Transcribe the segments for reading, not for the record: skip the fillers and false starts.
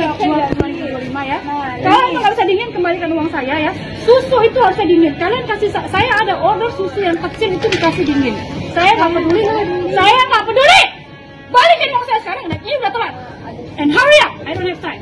yang jual 2025 ya. Kalian nggak bisa dingin, kembalikan uang saya ya. Susu itu harusnya dingin. Kalian kasih saya ada order susu yang kecil itu dikasih dingin. Saya nggak peduli. Saya nggak peduli. Balikin uang saya sekarang. Dan ini udah telat. And hurry up. I don't have time.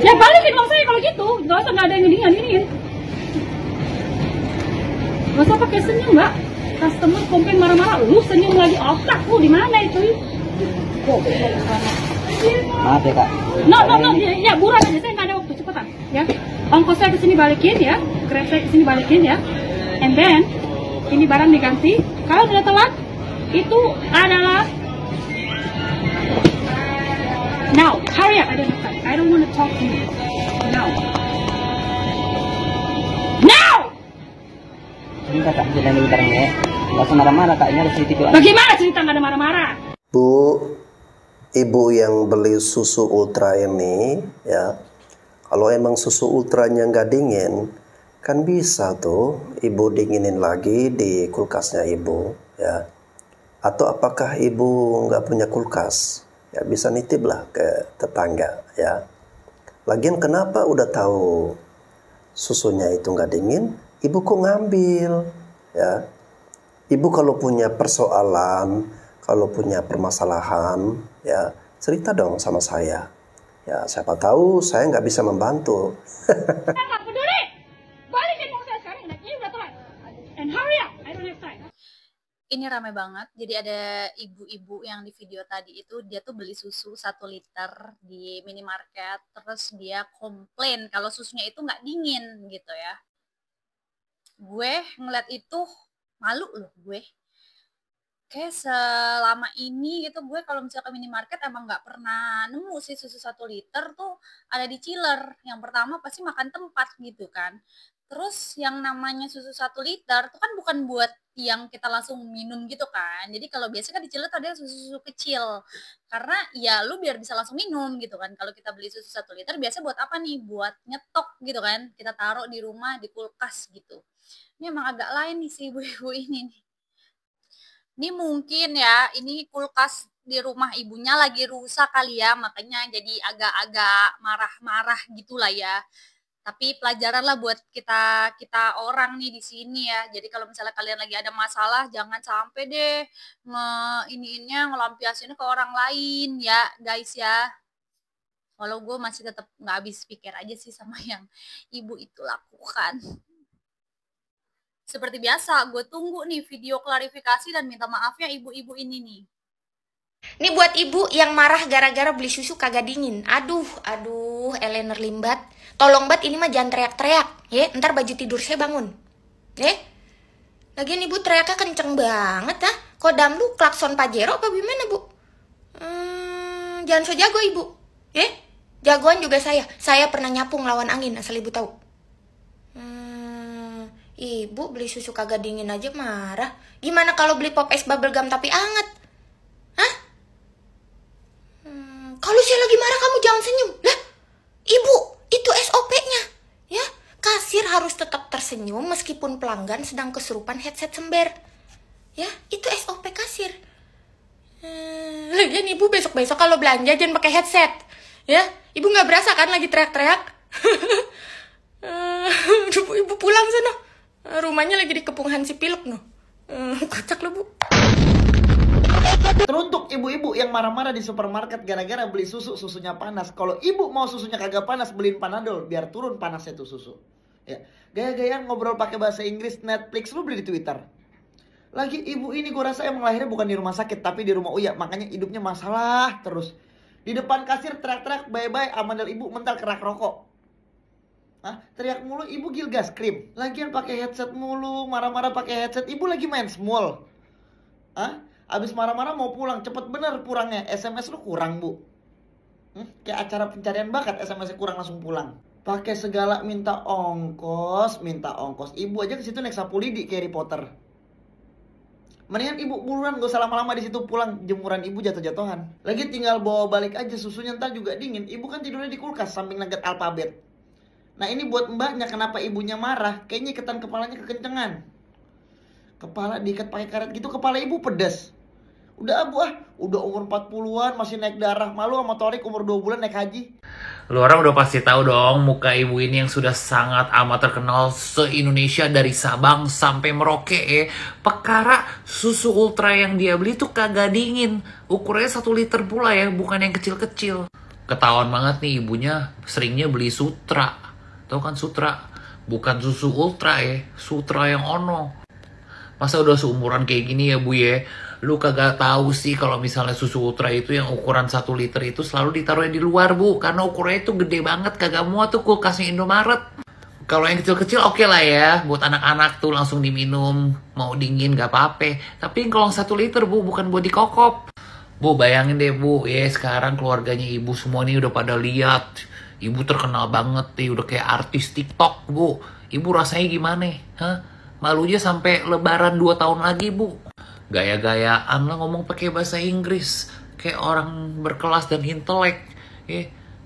Ya balikin uang saya kalau gitu. Nggak usah, nggak ada yang dingin. Nggak usah pakai senyum, Mbak. Customer komplain marah-marah, lu senyum lagi, otak lu di mana itu? Maaf ya Kak. No, ya buruan aja, saya nggak ada waktu, cepetan, ya. Ongkos saya kesini balikin ya, grab saya kesini balikin ya, and then ini barang diganti. Kalau udah telat, itu adalah now, hurry up, I don't want to talk to you now. Ini Kakak jangan bentarnya. Nggak usah marah-marah Kak, ini harus dititip. Bagaimana cerita nggak ada marah-marah? Bu, ibu yang beli susu ultra ini ya, kalau emang susu ultranya nggak dingin, kan bisa tuh ibu dinginin lagi di kulkasnya ibu ya. Atau apakah ibu nggak punya kulkas? Ya bisa nitip lah ke tetangga ya. Lagian kenapa udah tahu susunya itu nggak dingin, ibu kok ngambil ya? Ibu kalau punya persoalan, kalau punya permasalahan, ya cerita dong sama saya. Ya siapa tahu saya nggak bisa membantu. Saya nggak peduli. Balikin uang saya sekarang. Ini udah telat. And hurry up. I don't have time. Ini rame banget. Jadi ada ibu-ibu yang di video tadi itu dia tuh beli susu 1 liter di minimarket, terus dia komplain kalau susunya itu nggak dingin gitu ya. Gue ngeliat itu malu loh gue. Kayak selama ini gitu gue kalau misalnya ke minimarket emang nggak pernah nemu sih susu 1 liter tuh ada di chiller. Yang pertama pasti makan tempat gitu kan. Terus yang namanya susu 1 liter tuh kan bukan buat yang kita langsung minum gitu kan. Jadi kalau biasa kan di chiller tuh ada susu-susu kecil. Karena ya lu biar bisa langsung minum gitu kan. Kalau kita beli susu 1 liter biasa buat apa nih? Buat nyetok gitu kan. Kita taruh di rumah di kulkas gitu. Ini emang agak lain nih si ibu-ibu ini nih. Ini mungkin ya, ini kulkas di rumah ibunya lagi rusak kali ya, makanya jadi agak-agak marah-marah gitulah ya. Tapi pelajaran lah buat kita orang nih di sini ya. Jadi kalau misalnya kalian lagi ada masalah, jangan sampai deh ngelampiasinnya ke orang lain ya, guys ya. Walau gue masih tetap nggak habis pikir aja sih sama yang ibu itu lakukan. Seperti biasa, gue tunggu nih video klarifikasi dan minta maaf ya ibu-ibu ini nih. Ini buat ibu yang marah gara-gara beli susu kagak dingin. Aduh, Eleanor Limbat. Tolong bat ini mah jangan teriak-teriak, ya. Ntar baju tidur saya bangun. Ya. Lagian ibu teriaknya kenceng banget, ah. Kodam lu klakson Pajero apa gimana, Bu? Jangan so jago ibu, ya. Jagoan juga saya. Saya pernah nyapu ngelawan angin, asal ibu tahu. Ibu beli susu kagak dingin aja marah. Gimana kalau beli pop es bubblegum tapi anget? Hah? Kalau saya lagi marah kamu jangan senyum. Lah, ibu, itu SOP-nya. Ya, kasir harus tetap tersenyum meskipun pelanggan sedang kesurupan headset sember. Ya, itu SOP kasir. Lagian ibu besok-besok kalau belanja jangan pakai headset. Ya, ibu nggak berasa kan lagi teriak-teriak? Ibu pulang sana. Rumahnya lagi dikepung Hansi Pilek noh. Kocak lo, Bu. Teruntuk ibu-ibu yang marah-marah di supermarket gara-gara beli susunya panas. Kalau ibu mau susunya kagak panas, beliin Panadol biar turun panasnya tuh susu. Ya, gaya-gayaan ngobrol pakai bahasa Inggris, Netflix lu beli di Twitter. Lagi ibu ini gue rasa emang lahirnya bukan di rumah sakit tapi di rumah Uya, makanya hidupnya masalah terus. Di depan kasir teriak-teriak bye-bye, amandel ibu mental kerak rokok. Hah? Teriak mulu, ibu Gilgas krim. Lagian pakai headset mulu, marah-marah pakai headset. Ibu lagi main small. Hah? Abis marah-marah mau pulang, cepet bener pulangnya. SMS lu kurang, Bu. Kayak acara pencarian bakat, SMS-nya kurang langsung pulang. Pakai segala minta ongkos. Ibu aja ke situ naik sapu lidi kayak Harry Potter. Mendingan ibu buruan gak usah lama-lama di situ pulang, jemuran ibu jatuh-jatuhan. Lagi tinggal bawa balik aja susunya ntar juga dingin. Ibu kan tidurnya di kulkas samping nugget alfabet. Nah ini buat mbaknya kenapa ibunya marah, kayaknya iketan kepalanya kekencengan. Kepala diikat pakai karet gitu, kepala ibu pedas. Udah abu udah umur 40-an masih naik darah. Malu sama Torik umur 2 bulan naik haji. Lu orang udah pasti tahu dong muka ibu ini yang sudah sangat amat terkenal se-Indonesia dari Sabang sampai Merauke ya. Perkara susu ultra yang dia beli tuh kagak dingin. Ukurannya 1 liter pula ya, bukan yang kecil-kecil. Ketahuan banget nih ibunya seringnya beli Sutra. Tahu kan Sutra? Bukan susu ultra ya, Sutra yang ono. Masa udah seumuran kayak gini ya Bu ya, lu kagak tahu sih kalau misalnya susu ultra itu yang ukuran 1 liter itu selalu ditaruhnya di luar Bu, karena ukurannya itu gede banget, kagak muat tuh kulkasnya Indomaret. Kalau yang kecil-kecil oke lah ya, buat anak-anak tuh langsung diminum, mau dingin gak apa-apa. Tapi kalau 1 liter Bu, bukan buat dikokop. Bu bayangin deh Bu, ya sekarang keluarganya ibu semua nih udah pada lihat. Ibu terkenal banget nih, udah kayak artis TikTok Bu. Ibu rasanya gimana? Hah? Malunya sampai lebaran 2 tahun lagi Bu. Gaya-gayaan lah ngomong pakai bahasa Inggris. Kayak orang berkelas dan intelek.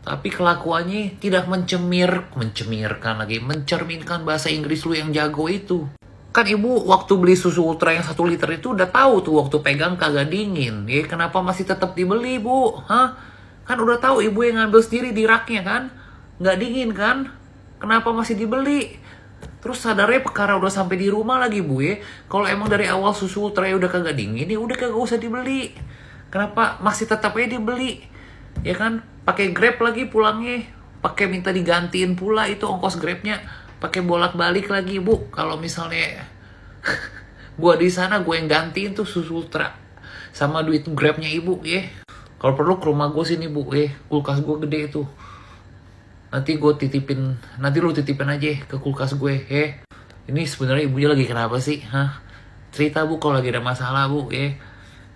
Tapi kelakuannya tidak mencerminkan bahasa Inggris lu yang jago itu. Kan ibu waktu beli susu ultra yang 1 liter itu udah tahu tuh waktu pegang kagak dingin. Kenapa masih tetap dibeli Bu? Hah? Kan udah tahu ibu yang ngambil sendiri di raknya kan? Nggak dingin kan? Kenapa masih dibeli? Terus sadarnya perkara udah sampai di rumah lagi Bu ya. Kalau emang dari awal susu ultra udah kagak dingin ya udah kagak usah dibeli. Kenapa masih tetap aja dibeli? Ya kan? Pakai Grab lagi pulangnya. Pakai minta digantiin pula itu ongkos Grabnya. Pakai bolak-balik lagi Bu. Kalau misalnya gua di sana gue yang gantiin tuh susu ultra sama duit Grabnya ibu ya. Kalau perlu ke rumah gue sini Bu ya. Kulkas gue gede tuh. Nanti lu titipin aja ke kulkas gue, ya. Ini sebenarnya ibunya lagi kenapa sih, hah? Cerita Bu kalau lagi ada masalah Bu, ya.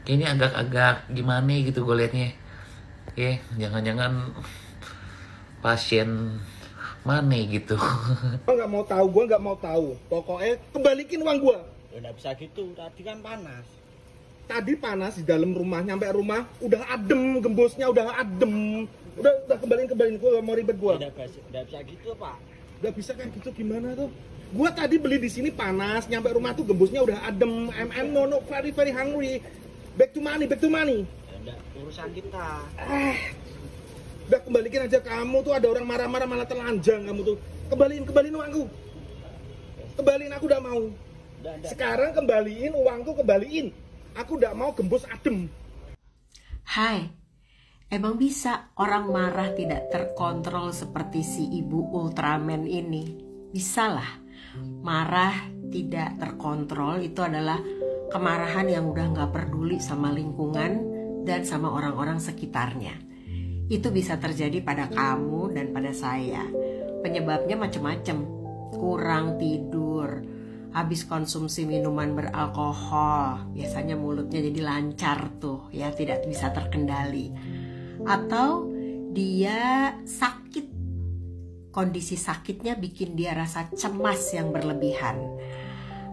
Kayaknya agak-agak gimana gitu gue liatnya, ya. Jangan-jangan pasien mana gitu. Gue nggak mau tahu. Pokoknya kembalikin uang gue. Udah bisa gitu, tadi kan panas. Tadi panas di dalam rumah, nyampe rumah udah adem, gembosnya udah adem. Udah kembaliin gue gak mau ribet gue. Udah bisa gitu Pak. Udah bisa kayak gitu gimana tuh? Gue tadi beli di sini panas, nyampe rumah tuh gembosnya udah adem. I'm no very hungry. Back to money. Ya udah urusan kita. Udah kembaliin aja, kamu tuh ada orang marah-marah malah telanjang kamu tuh. Kembaliin uangku. Kembaliin, aku udah mau. Sekarang kembaliin uangku, kembaliin. Aku udah mau gembos adem. Hai, emang bisa orang marah tidak terkontrol seperti si ibu Ultraman ini? Bisa lah. Marah tidak terkontrol itu adalah kemarahan yang udah gak peduli sama lingkungan dan sama orang-orang sekitarnya. Itu bisa terjadi pada kamu dan pada saya. Penyebabnya macam-macam. Kurang tidur, habis konsumsi minuman beralkohol, biasanya mulutnya jadi lancar tuh ya, tidak bisa terkendali. Atau dia sakit, kondisi sakitnya bikin dia rasa cemas yang berlebihan.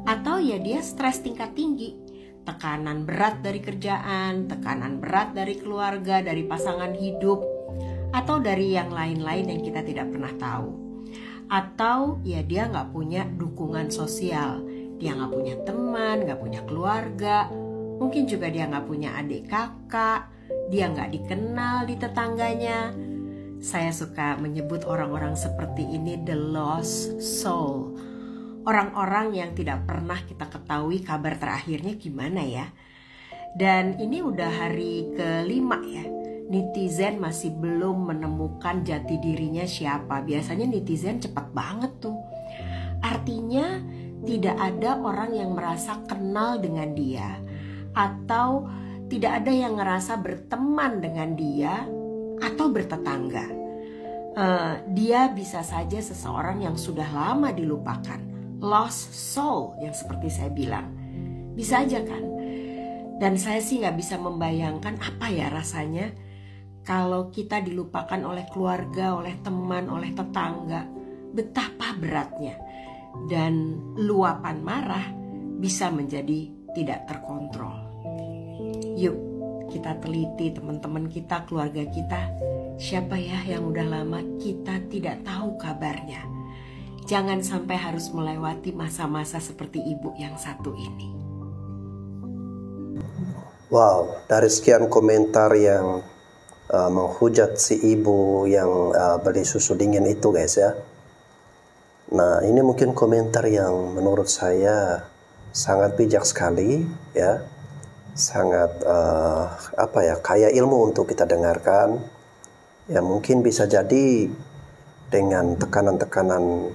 Atau ya dia stres tingkat tinggi, tekanan berat dari kerjaan, tekanan berat dari keluarga, dari pasangan hidup, atau dari yang lain-lain yang kita tidak pernah tahu. Atau ya dia gak punya dukungan sosial, dia gak punya teman, gak punya keluarga, mungkin juga dia gak punya adik kakak, dia gak dikenal di tetangganya. Saya suka menyebut orang-orang seperti ini the lost soul. Orang-orang yang tidak pernah kita ketahui kabar terakhirnya gimana ya. Dan ini udah hari ke-5 ya. Netizen masih belum menemukan jati dirinya siapa. Biasanya netizen cepat banget tuh. Artinya tidak ada orang yang merasa kenal dengan dia, atau tidak ada yang ngerasa berteman dengan dia atau bertetangga. Dia bisa saja seseorang yang sudah lama dilupakan, lost soul yang seperti saya bilang. Bisa aja kan. Dan saya sih gak bisa membayangkan apa ya rasanya kalau kita dilupakan oleh keluarga, oleh teman, oleh tetangga. Betapa beratnya. Dan luapan marah bisa menjadi tidak terkontrol. Yuk kita teliti teman-teman kita, keluarga kita. Siapa ya yang udah lama kita tidak tahu kabarnya. Jangan sampai harus melewati masa-masa seperti ibu yang satu ini. Wow, dari sekian komentar yang menghujat si ibu yang beli susu dingin itu guys ya. Nah, ini mungkin komentar yang menurut saya sangat bijak sekali ya. Sangat kaya ilmu untuk kita dengarkan. Ya mungkin bisa jadi dengan tekanan-tekanan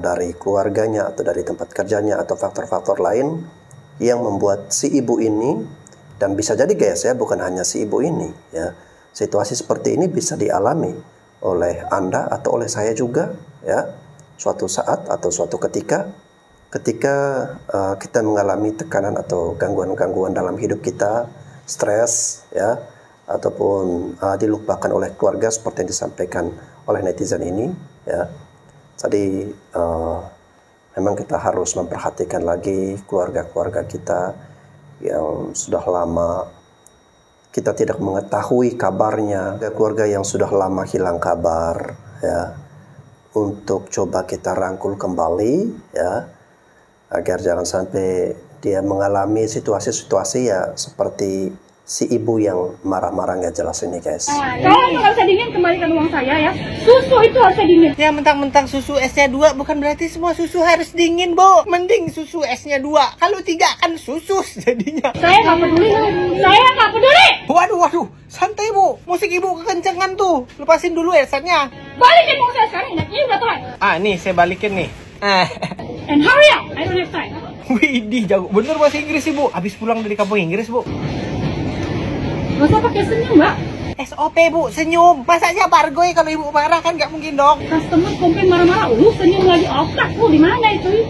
dari keluarganya atau dari tempat kerjanya atau faktor-faktor lain yang membuat si ibu ini, dan bisa jadi guys ya, bukan hanya si ibu ini ya, situasi seperti ini bisa dialami oleh Anda atau oleh saya juga ya, suatu saat atau suatu ketika kita mengalami tekanan atau gangguan-gangguan dalam hidup kita, stres ya, ataupun dilupakan oleh keluarga seperti yang disampaikan oleh netizen ini ya. Jadi memang kita harus memperhatikan lagi keluarga-keluarga kita yang sudah lama kita tidak mengetahui kabarnya, keluarga yang sudah lama hilang kabar ya, untuk coba kita rangkul kembali ya, agar jangan sampai dia mengalami situasi-situasi ya seperti si ibu yang marah-marah nggak jelas ini guys. Kalau nggak bisa dingin, kembalikan uang saya ya. Susu itu harusnya dingin. Ya mentang-mentang susu esnya 2 bukan berarti semua susu harus dingin, Bo. Mending susu esnya 2. Kalau 3 kan susus jadinya. Saya nggak peduli. Saya nggak peduli. Waduh. Santai, Bu. Musik ibu kekencengan tuh. Lepasin dulu esnya. Balikin uang saya sekarang. Ini udah telat. Nih saya balikin nih. And hurry up. I don't have time. Widih, jago bener bahasa Inggris Ibu. Habis pulang dari kampung Inggris, Bu. Gak usah pakai senyum, Mbak. SOP, Bu, senyum. Masanya bargoy kalau ibu marah kan gak mungkin dong. Customer komplain marah-marah, senyum lagi. Otak, Bu, di mana itu?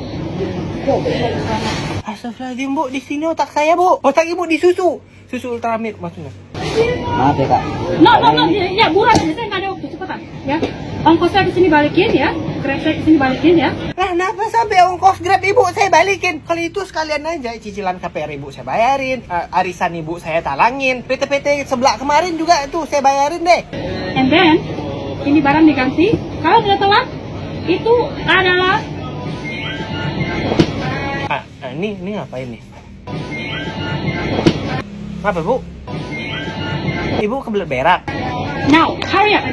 Astagfirullahaladzim, Bu, di sini otak saya, Bu. Otak ibu di susu. Susu Ultramilk maksudnya. Maaf ya, Kak. No. Ya, buruan. Saya nggak ada waktu. Cepetan, ya. Ongkosnya ke sini balikin, ya. Grab saya ke sini balikin, ya. Lah, kenapa sampai ongkos Grab ibu saya balikin? Kalau itu sekalian aja cicilan KPR ibu saya bayarin, arisan ibu saya talangin, PT sebelah kemarin juga tuh saya bayarin deh. And then, ini barang diganti. Kalau tidak telat, itu adalah... Ini ngapain nih? Apa, Bu? Ibu kebelet berak. Now, hurry up.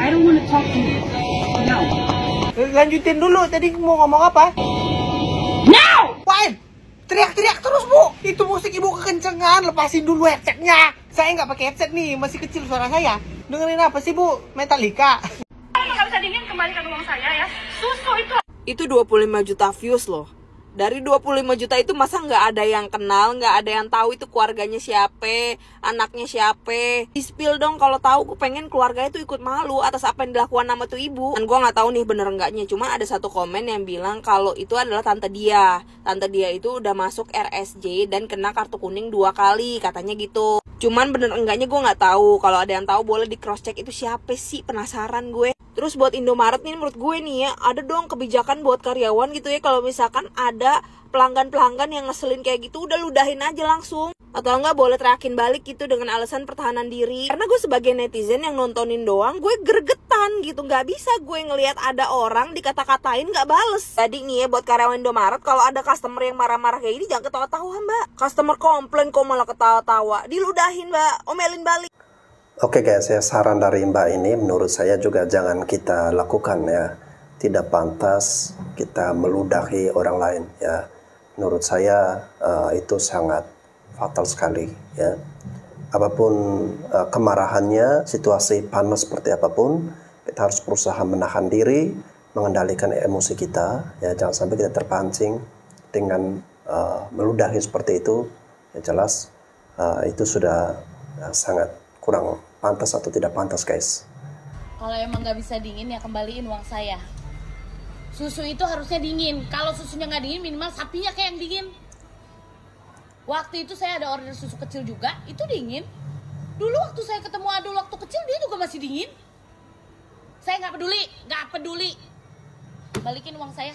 I don't want to talk to you. Now. Lanjutin dulu, tadi mau ngomong apa? Now! Wain! Teriak-teriak terus, Bu. Itu musik ibu kekencengan, lepasin dulu headsetnya. Saya nggak pakai headset nih, masih kecil suara saya. Dengerin apa sih, Bu? Metallica. Kalau nggak bisa dingin, kembalikan uang saya ya. Susu itu 25 juta views loh. Dari 25 juta itu masa nggak ada yang kenal, nggak ada yang tahu itu keluarganya siapa, anaknya siapa. Di-spill dong kalau tahu, gue pengen keluarganya tuh ikut malu atas apa yang dilakukan sama tuh ibu. Dan gue nggak tahu nih bener enggaknya, cuma ada satu komen yang bilang kalau itu adalah tante dia. Tante dia itu udah masuk RSJ dan kena kartu kuning 2 kali, katanya gitu. Cuman bener enggaknya gue nggak tahu. Kalau ada yang tahu boleh di cross check itu siapa sih, penasaran gue. Terus buat Indomaret nih menurut gue nih ya, ada dong kebijakan buat karyawan gitu ya, kalau misalkan ada pelanggan-pelanggan yang ngeselin kayak gitu, udah ludahin aja langsung. Atau enggak boleh teriakin balik gitu dengan alasan pertahanan diri. Karena gue sebagai netizen yang nontonin doang, gue gregetan gitu. Gak bisa gue ngelihat ada orang dikata-katain gak bales. Jadi nih ya buat karyawan Indomaret, kalau ada customer yang marah-marah kayak gini, jangan ketawa-tawa Mbak. Customer komplain kok malah ketawa-tawa, diludahin Mbak, omelin balik. Oke guys, ya saran dari Mbak ini menurut saya juga jangan kita lakukan ya. Tidak pantas kita meludahi orang lain ya. Menurut saya itu sangat fatal sekali ya. Apapun kemarahannya, situasi panas seperti apapun, kita harus berusaha menahan diri, mengendalikan emosi kita ya. Jangan sampai kita terpancing dengan meludahi seperti itu. Ya jelas itu sudah sangat kurang pantas atau tidak pantas guys. Kalau emang nggak bisa dingin ya kembaliin uang saya. Susu itu harusnya dingin. Kalau susunya nggak dingin, minimal sapinya kayak yang dingin. Waktu itu saya ada order susu kecil juga, itu dingin. Dulu waktu saya ketemu Adul waktu kecil, dia juga masih dingin. Saya nggak peduli. Balikin uang saya.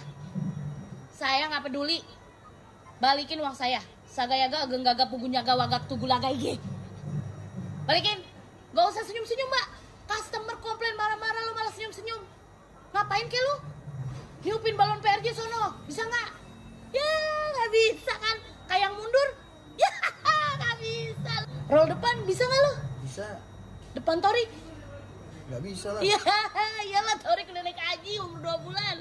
Saya nggak peduli. Balikin uang saya. Sagayaga genggaga pugunyaga wagak tugulaga ige. Balikin. Gak usah senyum-senyum Mbak. Customer komplain marah-marah lo malah senyum-senyum. Ngapain ke lu? Hiupin balon PRJ sono. Bisa gak? Ya gak bisa kan. Kayak mundur. Ya gak bisa. Roll depan bisa nggak lo? Bisa. Depan Tori? Nggak bisa lah. Iya, iyalah Tori udah naik haji umur 2 bulan.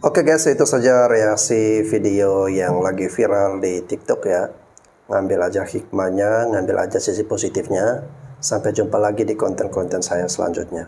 Oke guys, itu saja reaksi video yang lagi viral di TikTok ya. Ngambil aja hikmahnya, ngambil aja sisi positifnya. Sampai jumpa lagi di konten-konten saya selanjutnya.